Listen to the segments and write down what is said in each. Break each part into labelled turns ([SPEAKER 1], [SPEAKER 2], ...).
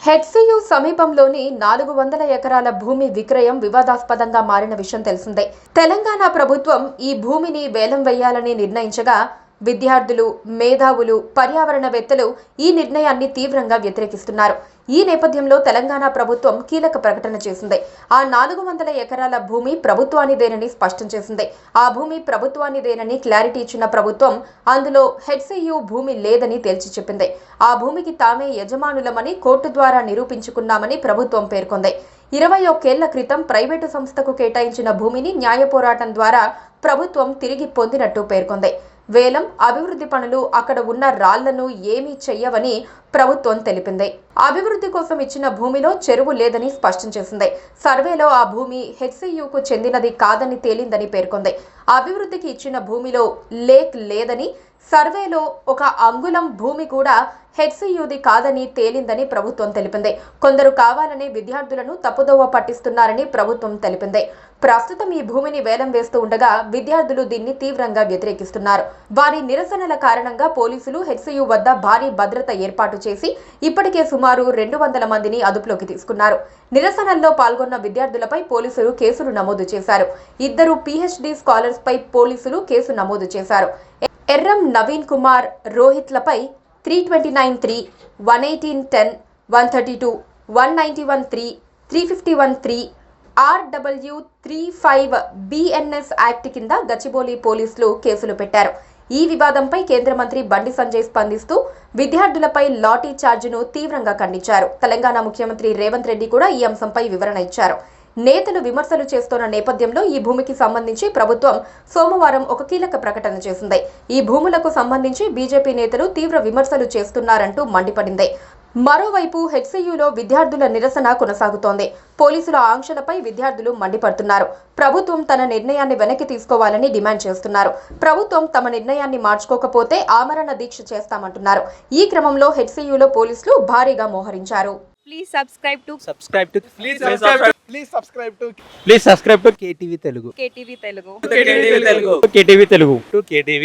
[SPEAKER 1] HCU సమీపంలోని 400 ఎకరాల భూమి విక్రయం వివాదాస్పదంగా మారిన విషయం తెలిసిందే. తెలంగాణ ప్రభుత్వం ఈ భూమిని వేలం వేయాలని నిర్ణయించగా విద్యార్థులు, మేధావులు, పర్యావరణవేత్తలు ఈ నిర్ణయాన్ని తీవ్రంగా వ్యతిరేకిస్తున్నారు. ఈ నేపథ్యంలో తెలంగాణ ప్రభుత్వం కీలక ప్రకటన చేసింది. ఆ 400 ఎకరాల భూమి ప్రభుత్వానిదేనని స్పష్టం చేసింది. ఆ భూమి ప్రభుత్వానిదేనని క్లారిటీ ఇచ్చిన ప్రభుత్వం అందులో హెచ్సియు భూమి లేదని తేల్చి చెప్పింది. ఆ భూమికి తామే యజమానులమని కోర్టు ద్వారా నిరూపించుకున్నామని ప్రభుత్వం పేర్కొంది. 21 ఏళ్ల క్రితం ప్రైవేటు సంస్థకు కేటాయించిన భూమిని న్యాయ పోరాటం ద్వారా ప్రభుత్వం తిరిగి పొందినట్టు పేర్కొంది. వేలం, అభివృద్ధి పనులు అక్కడ ఉన్న రాళ్లను ఏమీ చెయ్యవని ప్రభుత్వం తెలిపింది. అభివృద్ధి కోసం ఇచ్చిన భూమిలో చెరువు లేదని స్పష్టం చేసింది. సర్వేలో ఆ భూమి హెచ్సియుకు చెందినది కాదని తేలిందని పేర్కొంది. అభివృద్ధికి ఇచ్చిన భూమిలో లేక్ లేదని, సర్వేలో 1 అంగుళం భూమి కూడా హెచ్సియుది కాదని తేలిందని ప్రభుత్వం తెలిపింది. కొందరు కావాలని విద్యార్థులను తప్పుదోవ పట్టిస్తున్నారని ప్రభుత్వం తెలిపింది. ప్రస్తుతం ఈ భూమిని వేలం వేస్తూ ఉండగా విద్యార్థులు దీన్ని తీవ్రంగా వ్యతిరేకిస్తున్నారు. వారి నిరసనల కారణంగా పోలీసులు హెచ్సియు వద్ద భారీ భద్రత ఏర్పాటు చేసి ఇప్పటికే సుమారు 200 మందిని అదుపులోకి తీసుకున్నారు. నిరసనల్లో పాల్గొన్న విద్యార్థులపై పోలీసులు కేసులు నమోదు చేశారు. 2 PhD స్కాలర్స్ పై పోలీసులు కేసు నమోదు చేశారు. ఎర్రం నవీన్ కుమార్, రోహిత్లపై 329(3), 118(10), 132, 191(3), 351(3), RW35 BNS యాక్ట్ కింద గచ్చిబౌలి పోలీసులు కేసులు పెట్టారు. ఈ వివాదంపై కేంద్ర మంత్రి బండి సంజయ్ స్పందిస్తూ విద్యార్థులపై లాఠీ చార్జీను తీవ్రంగా ఖండించారు. తెలంగాణ ముఖ్యమంత్రి రేవంత్ రెడ్డి కూడా ఈ అంశంపై వివరణ ఇచ్చారు. నేతలు విమర్శలు చేస్తున్న నేపథ్యంలో ఈ భూమికి సంబంధించి ప్రభుత్వం సోమవారం ఒక కీలక ప్రకటన చేసింది. ఈ భూములకు సంబంధించి బీజేపీ నేతలు తీవ్ర విమర్శలు చేస్తున్నారంటూ మండిపడింది. మరోవైపు హెచ్సియులో విద్యార్థుల నిరసన కొనసాగుతోంది. పోలీసుల ఆంక్షలపై విద్యార్థులు మండిపడుతున్నారు. ప్రభుత్వం తన నిర్ణయాన్ని వెనక్కి తీసుకోవాలని డిమాండ్ చేస్తున్నారు. ప్రభుత్వం తమ నిర్ణయాన్ని మార్చుకోకపోతే ఆమరణ దీక్ష చేస్తామంటున్నారు. ఈ క్రమంలో హెచ్సియులో పోలీసులు భారీగా మోహరించారు.
[SPEAKER 2] Please subscribe to
[SPEAKER 3] KTV Telugu.
[SPEAKER 2] KTV Telugu.
[SPEAKER 3] KTV Telugu.
[SPEAKER 4] KTV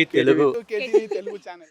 [SPEAKER 4] Telugu channel.